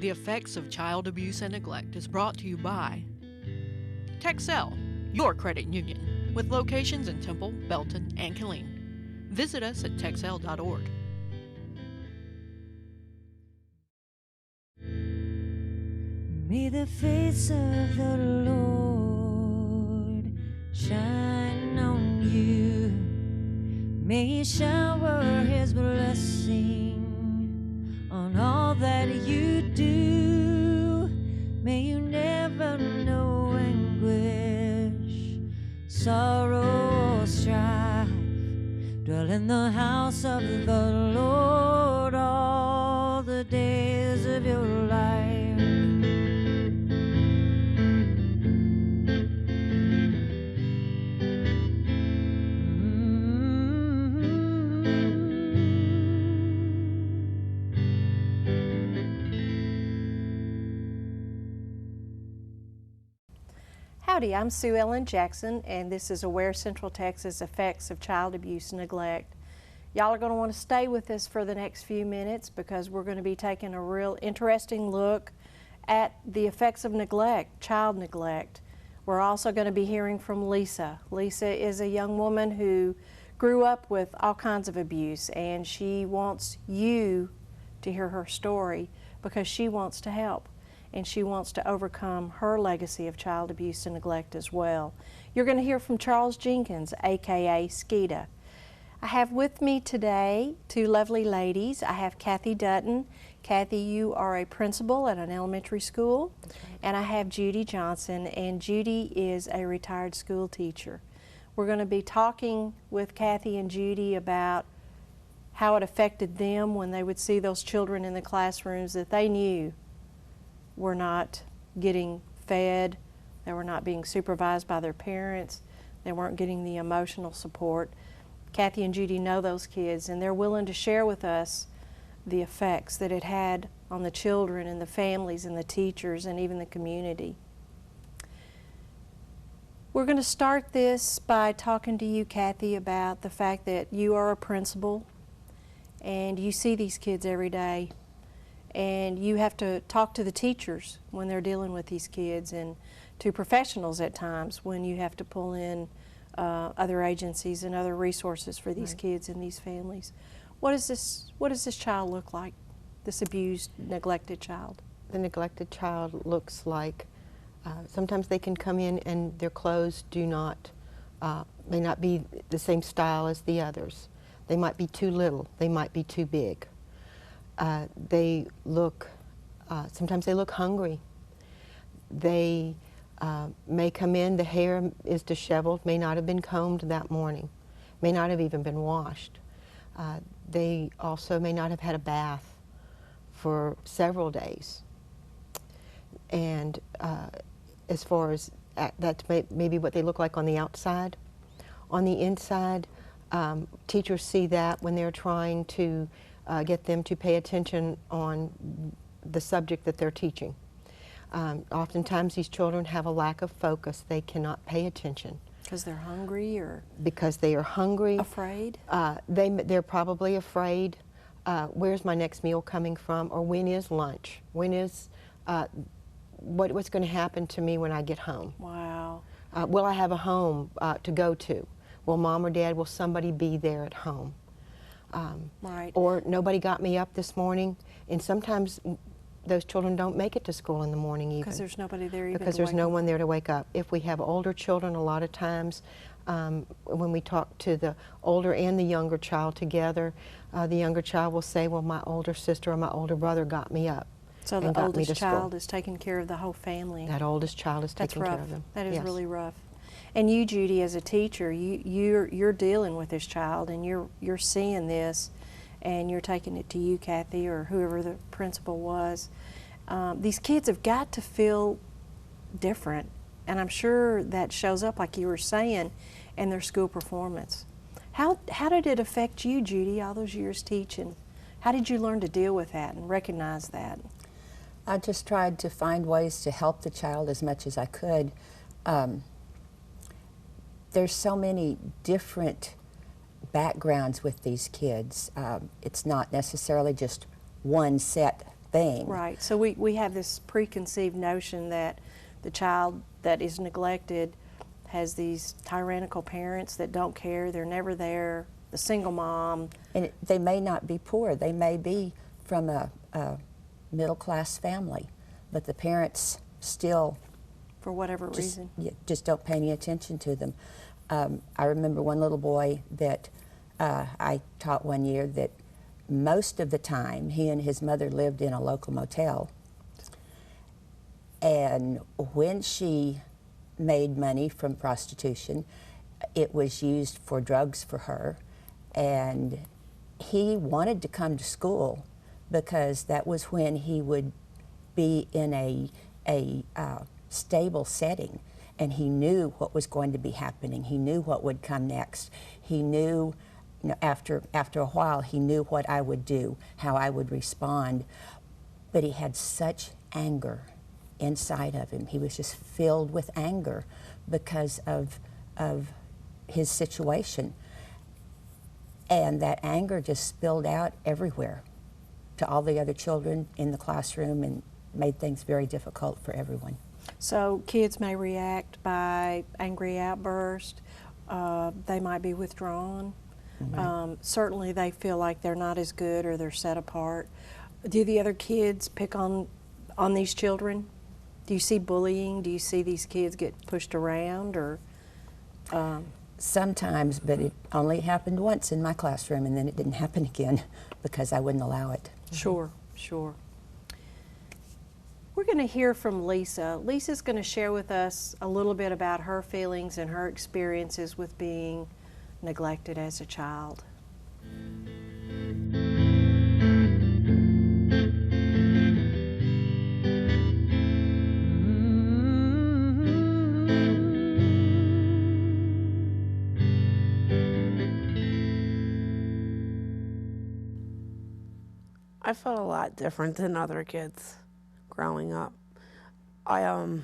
The Effects of Child Abuse and Neglect is brought to you by Texel, your credit union, with locations in Temple, Belton, and Killeen. Visit us at texel.org. May the face of the Lord shine on you. May He shower His blessing on all that you do. May you never know anguish, sorrow, or strife. Dwell in the house of the Lord all the days of your life. Howdy, I'm Sue Ellen Jackson, and this is Aware Central Texas Effects of Child Abuse and Neglect. Y'all are going to want to stay with us for the next few minutes because we're going to be taking a real interesting look at the effects of neglect, child neglect. We're also going to be hearing from Lisa. Lisa is a young woman who grew up with all kinds of abuse, and she wants you to hear her story because she wants to help. And she wants to overcome her legacy of child abuse and neglect as well. You're going to hear from Charles Jenkins, aka Skeeta. I have with me today two lovely ladies. I have Kathy Dutton. Kathy, you are a principal at an elementary school. That's right. And I have Judy Johnson, and Judy is a retired school teacher. We're going to be talking with Kathy and Judy about how it affected them when they would see those children in the classrooms that they knew were not getting fed, they were not being supervised by their parents, they weren't getting the emotional support. Kathy and Judy know those kids, and they're willing to share with us the effects that it had on the children and the families and the teachers and even the community. We're going to start this by talking to you, Kathy, about the fact that you are a principal and you see these kids every day. And you have to talk to the teachers when they're dealing with these kids, and to professionals at times when you have to pull in other agencies and other resources for these kids and these families. What does this child look like, this abused, neglected child? The neglected child looks like sometimes they can come in and their clothes may not be the same style as the others. They might be too little, they might be too big. Sometimes they look hungry. They may come in, the hair is disheveled, may not have been combed that morning, may not have even been washed. They also may not have had a bath for several days. And as far as that's maybe what they look like on the outside. On the inside, teachers see that when they're trying to get them to pay attention on the subject that they're teaching. Oftentimes these children have a lack of focus. They cannot pay attention. Because they're hungry, or? Because they are hungry. Afraid? They're probably afraid. Where's my next meal coming from? Or when is lunch? When is, what's going to happen to me when I get home? Wow. Will I have a home to go to? Will mom or dad, will somebody be there at home? Right. Or nobody got me up this morning, and sometimes those children don't make it to school in the morning even. Because there's nobody there even because to there's no one there to wake up. If we have older children, a lot of times when we talk to the older and the younger child together, the younger child will say, well, my older sister or my older brother got me up. So the oldest child is taking care of the whole family. That oldest child is taking care of them. That is really rough. And you, Judy, as a teacher, you're dealing with this child, and you're seeing this, and you're taking it to you, Kathy, or whoever the principal was. These kids have got to feel different, and I'm sure that shows up, like you were saying, in their school performance. How did it affect you, Judy, all those years teaching? How did you learn to deal with that and recognize that? I just tried to find ways to help the child as much as I could. There's so many different backgrounds with these kids. It's not necessarily just one set thing. Right. So we have this preconceived notion that the child that is neglected has these tyrannical parents that don't care, they're never there, the single mom. And they may not be poor, they may be from a middle-class family, but the parents still, For whatever reason. just don't pay any attention to them. I remember one little boy that I taught one year that most of the time he and his mother lived in a local motel, and when she made money from prostitution, it was used for drugs for her, and he wanted to come to school because that was when he would be in a stable setting, and he knew what was going to be happening. He knew what would come next. He knew, you know, after a while, he knew what I would do, how I would respond. But he had such anger inside of him. He was just filled with anger because of his situation. And that anger just spilled out everywhere to all the other children in the classroom and made things very difficult for everyone. So kids may react by angry outburst, they might be withdrawn. Certainly they feel like they're not as good or they're set apart. Do the other kids pick on these children? Do you see bullying? Do you see these kids get pushed around, or? Sometimes, but it only happened once in my classroom, and then it didn't happen again because I wouldn't allow it. Sure, sure. We're going to hear from Lisa. Lisa's going to share with us a little bit about her feelings and her experiences with being neglected as a child. I felt a lot different than other kids growing up. I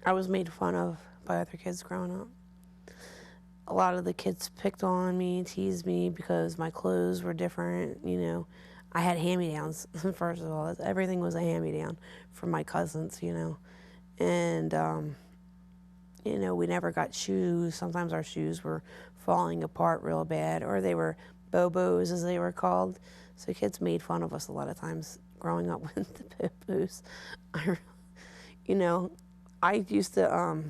was made fun of by other kids growing up. A lot of the kids picked on me, teased me because my clothes were different, you know. I had hand-me-downs, first of all. Everything was a hand-me-down from my cousins, you know. And, you know, we never got shoes. Sometimes our shoes were falling apart real bad, or they were Bobos, as they were called. So kids made fun of us a lot of times growing up with the Bobos. You know, I used to,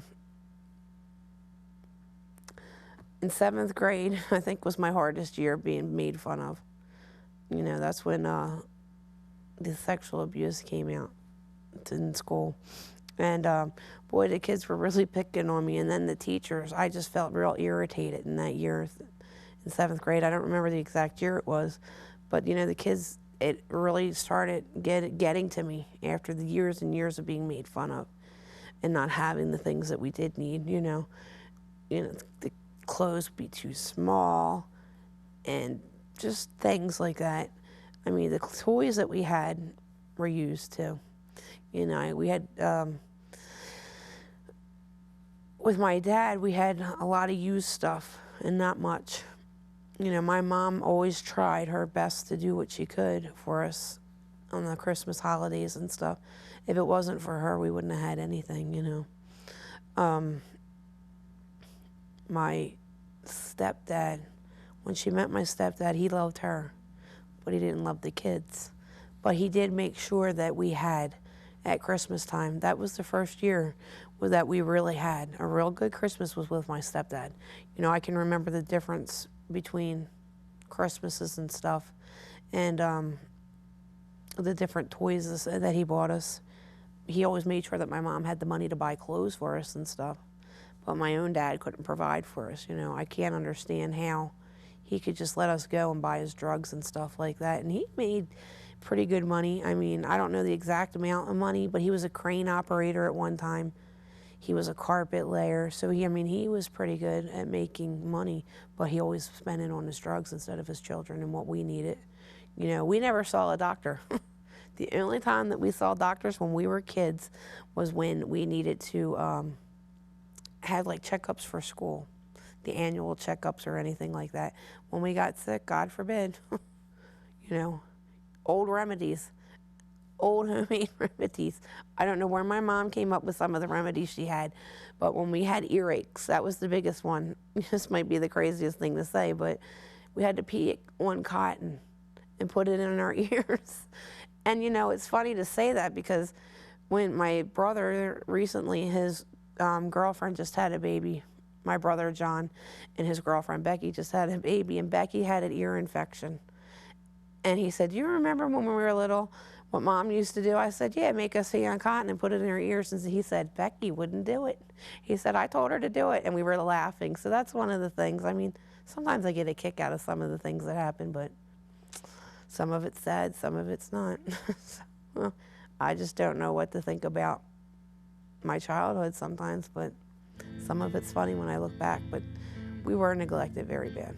in 7th grade, I think was my hardest year being made fun of. You know, that's when the sexual abuse came out in school. And boy, the kids were really picking on me. And then the teachers, I just felt real irritated in that year. In 7th grade, I don't remember the exact year it was, but you know, the kids, it really started getting to me after the years and years of being made fun of and not having the things that we did need, you know. The clothes would be too small and just things like that. I mean, the toys that we had were used too. You know, we had, with my dad, we had a lot of used stuff and not much. You know, my mom always tried her best to do what she could for us on the Christmas holidays and stuff. If it wasn't for her, we wouldn't have had anything, you know. My stepdad, when she met my stepdad, he loved her, but he didn't love the kids. But he did make sure that we had, at Christmas time, that was the first year that we really had a real good Christmas was with my stepdad. You know, I can remember the difference between Christmases and stuff, and the different toys that he bought us. He always made sure that my mom had the money to buy clothes for us and stuff, but my own dad couldn't provide for us. You know, I can't understand how he could just let us go and buy his drugs and stuff like that. And he made pretty good money. I mean, I don't know the exact amount of money, but he was a crane operator at one time. He was a carpet layer, so he was pretty good at making money, but he always spent it on his drugs instead of his children and what we needed. You know, we never saw a doctor. The only time that we saw doctors when we were kids was when we needed to have like checkups for school, the annual checkups or anything like that. When we got sick, God forbid, you know, old remedies, old homemade remedies. I don't know where my mom came up with some of the remedies she had, but when we had earaches, that was the biggest one. This might be the craziest thing to say, but we had to pee on cotton and put it in our ears. And you know, it's funny to say that because when my brother recently, his girlfriend just had a baby, my brother John, and his girlfriend Becky just had a baby, and Becky had an ear infection. And he said, "Do you remember when we were little, what Mom used to do?" I said, "Yeah, make us pee on cotton and put it in our ears." And he said, "Becky wouldn't do it." He said, "I told her to do it," and we were laughing. So that's one of the things. I mean, sometimes I get a kick out of some of the things that happen, but some of it's sad, some of it's not. So, well, I just don't know what to think about my childhood sometimes, but some of it's funny when I look back, but we were neglected very bad.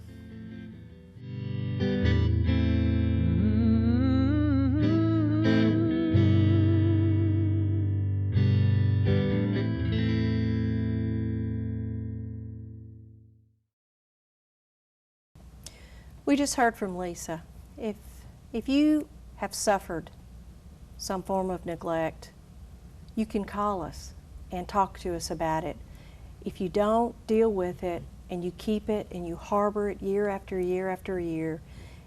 We just heard from Lisa. If you have suffered some form of neglect, you can call us and talk to us about it. If you don't deal with it and you keep it and you harbor it year after year after year,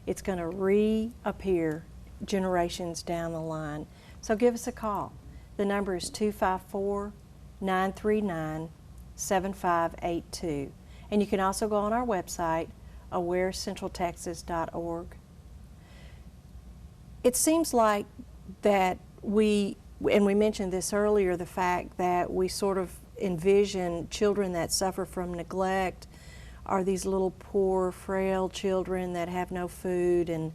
it's going to reappear generations down the line. So give us a call. The number is 254-939-7582. And you can also go on our website, awarecentraltexas.org. It seems like that we mentioned this earlier, the fact that we sort of envision children that suffer from neglect are these little poor, frail children that have no food and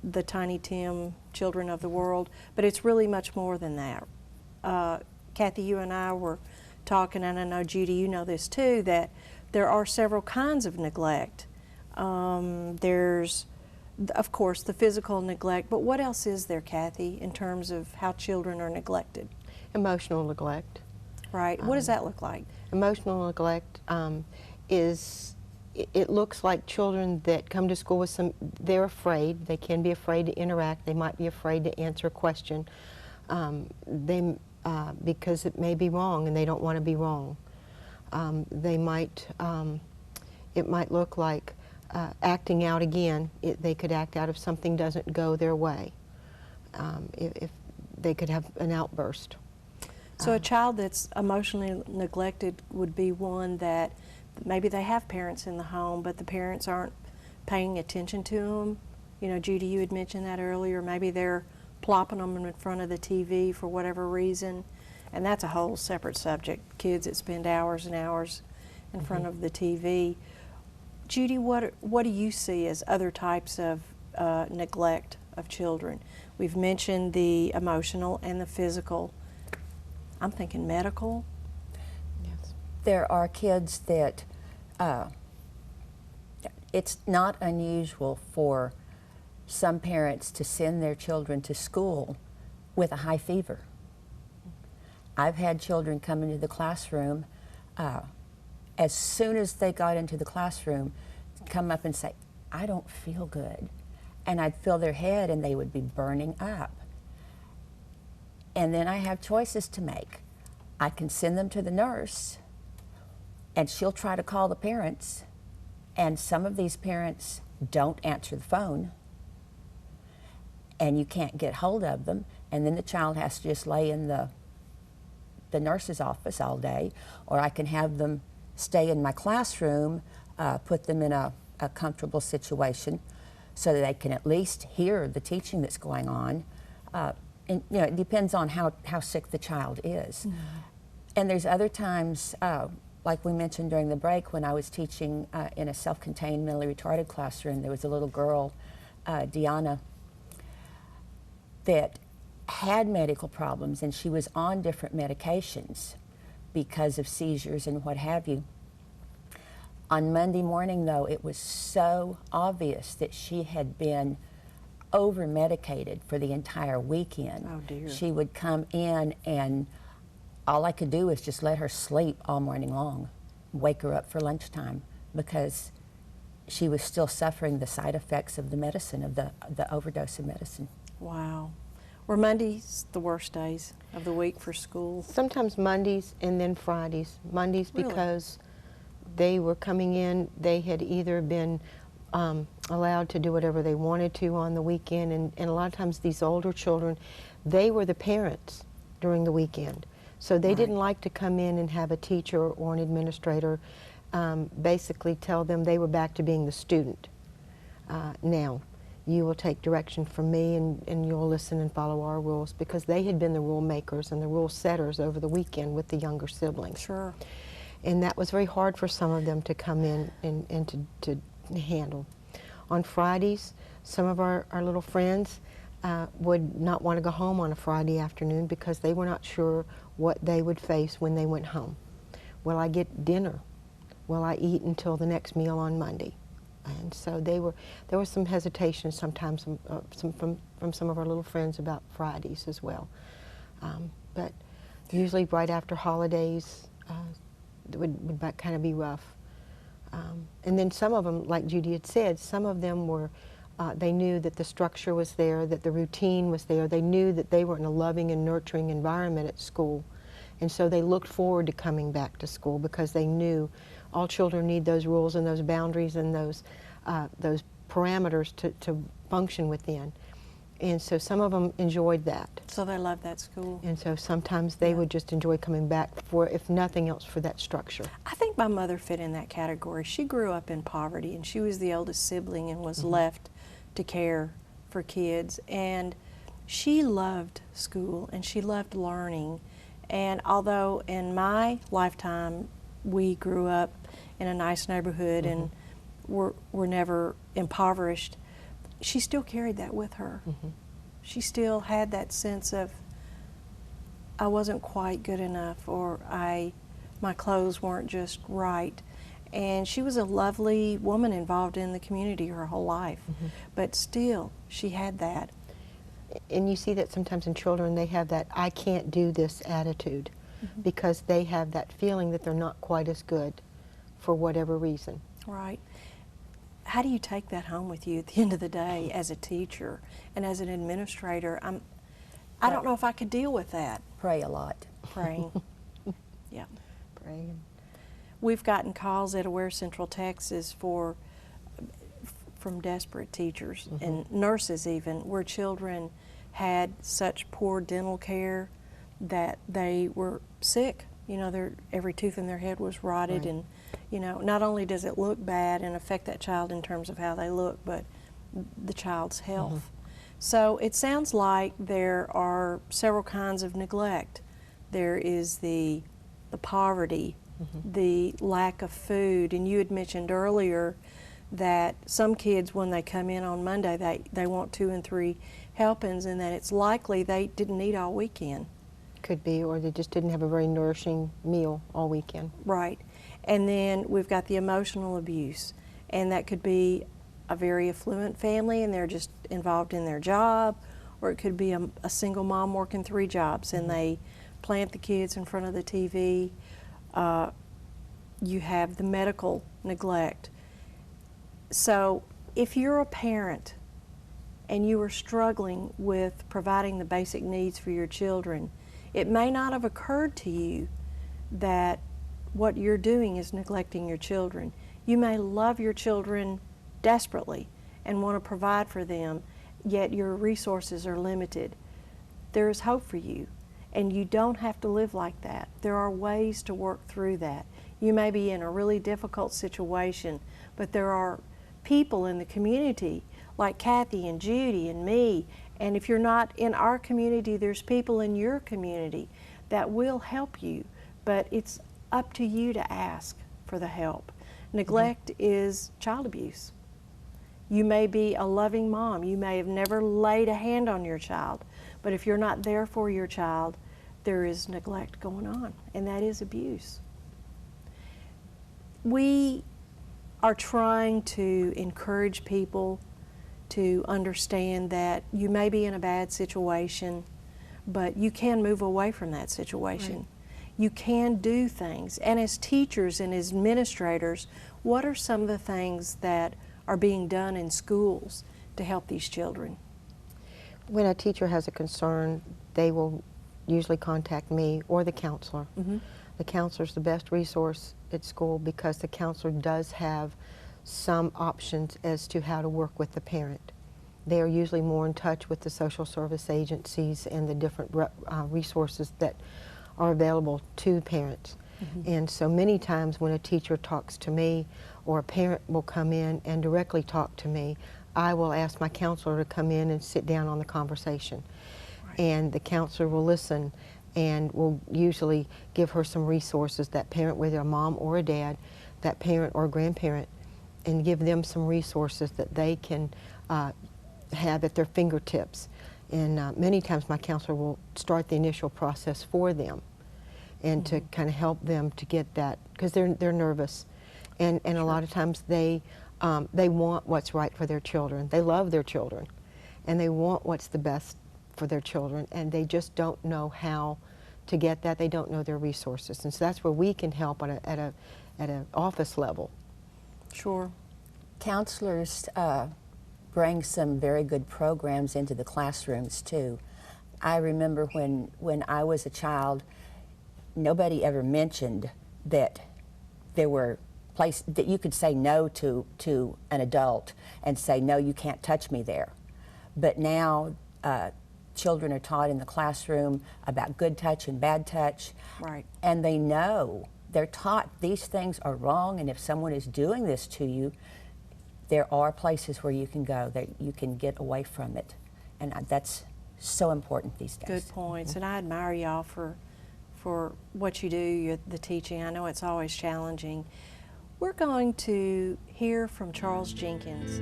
the Tiny Tim children of the world, but it's really much more than that. Kathy, you and I were talking, and I know Judy, you know this too, that there are several kinds of neglect. There's, of course, the physical neglect, but what else is there, Kathy, in terms of how children are neglected? Emotional neglect. Right. What does that look like? Emotional neglect it looks like children that come to school with they're afraid. They can be afraid to interact. They might be afraid to answer a question because it may be wrong and they don't want to be wrong. It might look like acting out again. They could act out if something doesn't go their way. If they could have an outburst. So a child that's emotionally neglected would be one that maybe they have parents in the home, but the parents aren't paying attention to them. You know, Judy, you had mentioned that earlier. Maybe they're plopping them in front of the TV for whatever reason, and that's a whole separate subject. Kids that spend hours and hours in front of the TV. Judy, what do you see as other types of neglect of children? We've mentioned the emotional and the physical. I'm thinking medical. Yes. There are kids that it's not unusual for some parents to send their children to school with a high fever. I've had children come into the classroom as soon as they got into the classroom, come up and say, "I don't feel good." And I'd feel their head and they would be burning up. And then I have choices to make. I can send them to the nurse and she'll try to call the parents, and some of these parents don't answer the phone and you can't get hold of them, and then the child has to just lay in the nurse's office all day, or I can have them stay in my classroom, put them in a comfortable situation so that they can at least hear the teaching that's going on. And you know, it depends on how sick the child is. Mm-hmm. And there's other times, like we mentioned during the break, when I was teaching in a self-contained mentally retarded classroom, there was a little girl, Deanna, that had medical problems, and she was on different medications because of seizures and what have you. On Monday morning, though, it was so obvious that she had been over-medicated for the entire weekend. Oh, dear. She would come in, and all I could do was just let her sleep all morning long, wake her up for lunchtime, because she was still suffering the side effects of the medicine, of the overdose of medicine. Wow. Were Mondays the worst days of the week for school? Sometimes Mondays and then Fridays. Mondays Really? because they were coming in, they had either been allowed to do whatever they wanted to on the weekend, and a lot of times these older children, they were the parents during the weekend. So they didn't like to come in and have a teacher or an administrator basically tell them they were back to being the student. Now, you will take direction from me and you'll listen and follow our rules, because they had been the rule makers and the rule setters over the weekend with the younger siblings. Sure. And that was very hard for some of them to come in and to handle. On Fridays, some of our little friends would not want to go home on a Friday afternoon because they were not sure what they would face when they went home. Will I get dinner? Will I eat until the next meal on Monday? And so there was some hesitation sometimes from some of our little friends about Fridays as well. But usually right after holidays, it would kind of be rough. And then some of them, like Judy had said, some of them were, they knew that the structure was there, that the routine was there. They knew that they were in a loving and nurturing environment at school. And so they looked forward to coming back to school because they knew all children need those rules and those boundaries and those parameters to function within. And so some of them enjoyed that. So they loved that school. And so sometimes they would just enjoy coming back for, if nothing else, for that structure. I think my mother fit in that category. She grew up in poverty, and she was the oldest sibling and was left to care for kids. And she loved school, and she loved learning. And although in my lifetime we grew up in a nice neighborhood and were never impoverished, she still carried that with her. She still had that sense of, I wasn't quite good enough, or my clothes weren't just right. And she was a lovely woman involved in the community her whole life. But still, she had that. And you see that sometimes in children, they have that I can't do this attitude because they have that feeling that they're not quite as good for whatever reason. Right. How do you take that home with you at the end of the day as a teacher and as an administrator? I don't know if I could deal with that. Pray a lot. Praying. Yeah. Praying. We've gotten calls at Aware Central Texas from desperate teachers and nurses even, where children had such poor dental care that they were sick. You know, every tooth in their head was rotted, and you know, not only does it look bad and affect that child in terms of how they look, but the child's health. So it sounds like there are several kinds of neglect. There is the poverty, the lack of food, and you had mentioned earlier that some kids, when they come in on Monday, they want 2 and 3 helpings, and that it's likely they didn't eat all weekend. Could be, or they just didn't have a very nourishing meal all weekend. Right. And then we've got the emotional abuse, and that could be a very affluent family and they're just involved in their job, or it could be a single mom working 3 jobs and they plant the kids in front of the TV. You have the medical neglect. So if you're a parent and you are struggling with providing the basic needs for your children, it may not have occurred to you that what you're doing is neglecting your children. You may love your children desperately and want to provide for them, yet your resources are limited. There is hope for you, and you don't have to live like that. There are ways to work through that. You may be in a really difficult situation, but there are people in the community like Kathy and Judy and me, and if you're not in our community, there's people in your community that will help you, but it's up to you to ask for the help. Neglect is child abuse. You may be a loving mom. You may have never laid a hand on your child, but if you're not there for your child, there is neglect going on, and that is abuse. We are trying to encourage people to understand that you may be in a bad situation, but you can move away from that situation. you can do things. And as teachers and as administrators, what are some of the things that are being done in schools to help these children? When a teacher has a concern, they will usually contact me or the counselor. The counselor is the best resource at school because the counselor does have some options as to how to work with the parent. They are usually more in touch with the social service agencies and the different resources that are available to parents. And so many times when a teacher talks to me or a parent will come in and directly talk to me, I will ask my counselor to come in and sit down on the conversation. And the counselor will listen and will usually give her some resources, that parent, whether a mom or a dad, that parent or grandparent, and give them some resources that they can have at their fingertips. And many times my counselor will start the initial process for them and to kind of help them to get that, because they're nervous. And a lot of times they want what's right for their children. They love their children and they want what's the best for their children, and they just don't know how to get that. They don't know their resources. And so that's where we can help at an office level. Sure. Counselors bring some very good programs into the classrooms too. I remember when I was a child, nobody ever mentioned that there were places that you could say no to an adult and say, no, you can't touch me there. But now children are taught in the classroom about good touch and bad touch. Right. And they know, they're taught these things are wrong, and if someone is doing this to you, there are places where you can go, that you can get away from it. And that's so important these days. Good points. And I admire y'all for what you do, the teaching. I know it's always challenging. We're going to hear from Charles Jenkins.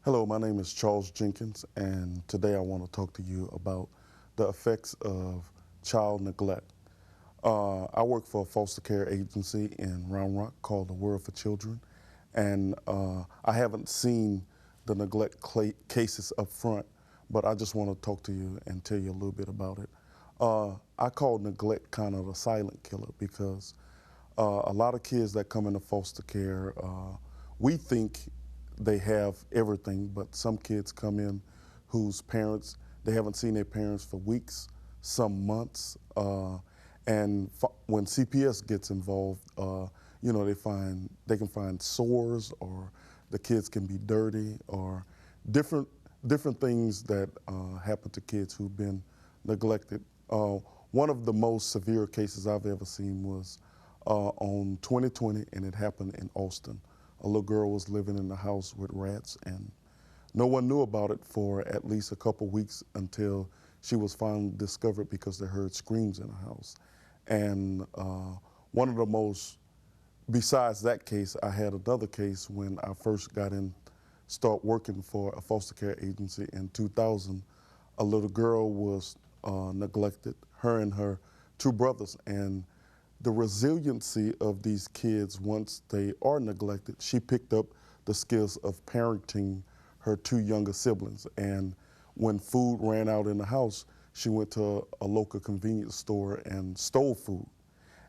Hello, my name is Charles Jenkins, and today I want to talk to you about the effects of child neglect. I work for a foster care agency in Round Rock called The World for Children, and I haven't seen the neglect cases up front, but I just want to talk to you and tell you a little bit about it. I call neglect kind of the silent killer, because a lot of kids that come into foster care, we think they have everything, but some kids come in whose parents, they haven't seen their parents for weeks, some months, and when CPS gets involved, you know, they can find sores, or the kids can be dirty, or different things that happen to kids who've been neglected. One of the most severe cases I've ever seen was on 2020, and it happened in Austin. A little girl was living in the house with rats, and no one knew about it for at least a couple weeks until she was finally discovered because they heard screams in the house. And one of the most, besides that case, I had another case when I first start working for a foster care agency in 2000. A little girl was neglected, her and her two brothers, and the resiliency of these kids once they are neglected, she picked up the skills of parenting her two younger siblings. And when food ran out in the house, she went to a local convenience store and stole food.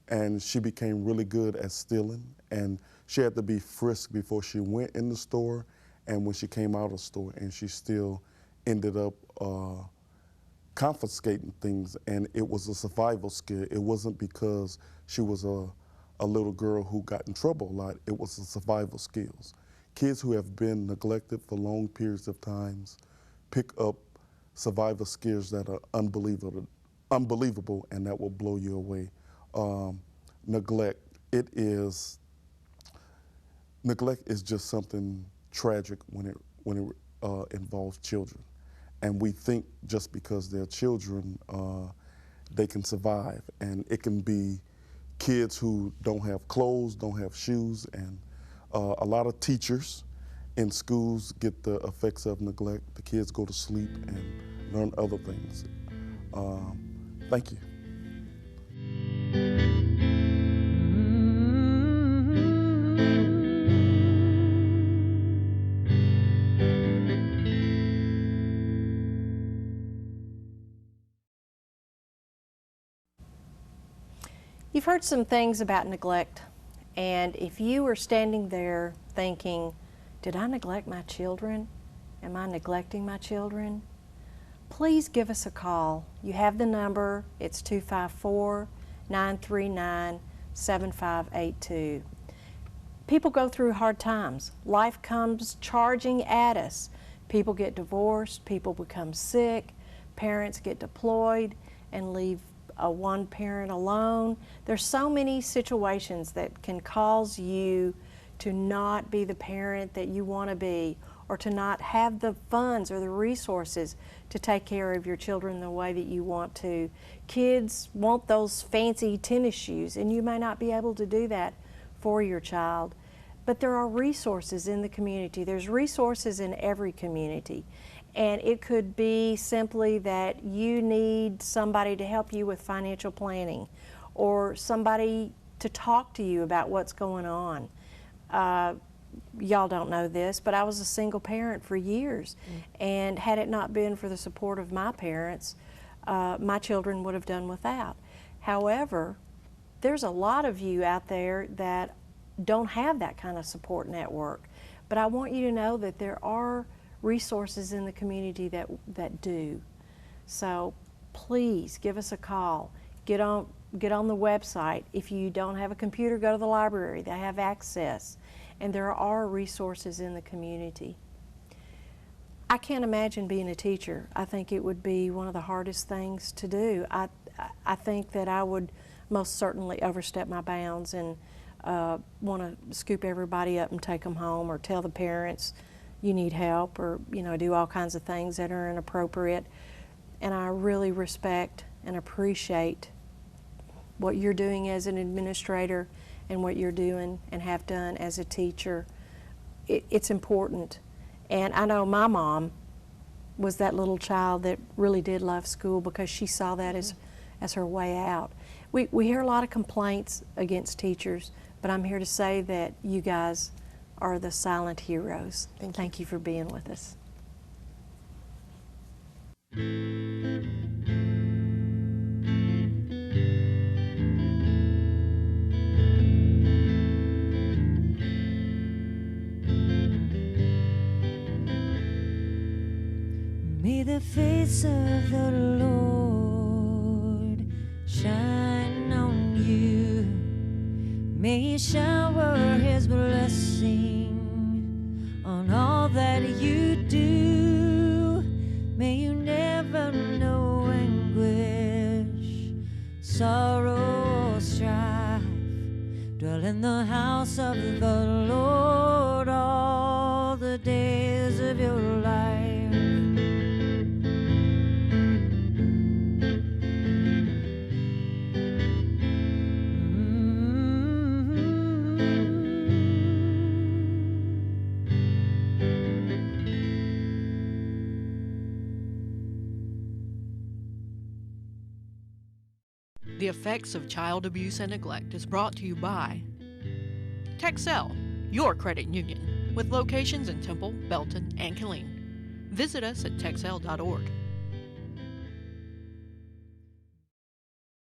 And she became really good at stealing, and she had to be frisked before she went in the store and when she came out of the store, and she still ended up confiscating things, and it was a survival skill. It wasn't because she was a little girl who got in trouble a lot. It was the survival skills. Kids who have been neglected for long periods of times pick up survival skills that are unbelievable, and that will blow you away. Neglect is just something tragic when it involves children. And we think just because they're children, they can survive. And it can be kids who don't have clothes, don't have shoes, and a lot of teachers in schools get the effects of neglect. The kids go to sleep and learn other things. Thank you. You've heard some things about neglect, and if you were standing there thinking, did I neglect my children? Am I neglecting my children? Please give us a call. You have the number. It's 254-939-7582. People go through hard times. Life comes charging at us. People get divorced, people become sick, parents get deployed and leave one parent alone. There's so many situations that can cause you to not be the parent that you want to be, or to not have the funds or the resources to take care of your children the way that you want to. Kids want those fancy tennis shoes, and you may not be able to do that for your child. But there are resources in the community. There's resources in every community. And it could be simply that you need somebody to help you with financial planning, or somebody to talk to you about what's going on. Y'all don't know this, but I was a single parent for years. And had it not been for the support of my parents, my children would have done without. However, there's a lot of you out there that don't have that kind of support network. But I want you to know that there are resources in the community that do. So please give us a call. Get on the website. If you don't have a computer, go to the library. They have access. And there are resources in the community. I can't imagine being a teacher. I think it would be one of the hardest things to do. I think that I would most certainly overstep my bounds and want to scoop everybody up and take them home, or tell the parents you need help, or do all kinds of things that are inappropriate. And I really respect and appreciate what you're doing as an administrator and what you're doing and have done as a teacher. It's important. And I know my mom was that little child that really did love school because she saw that as her way out. We hear a lot of complaints against teachers, but I'm here to say that you guys are the silent heroes. Thank you for being with us. May the face of the Lord shine on you. May He shower His blessing on all that you do. May you never know anguish, sorrow, or strife. Dwell in the house of the Lord all the days of your life. The Effects of Child Abuse and Neglect is brought to you by Texel, your credit union, with locations in Temple, Belton, and Killeen. Visit us at texel.org.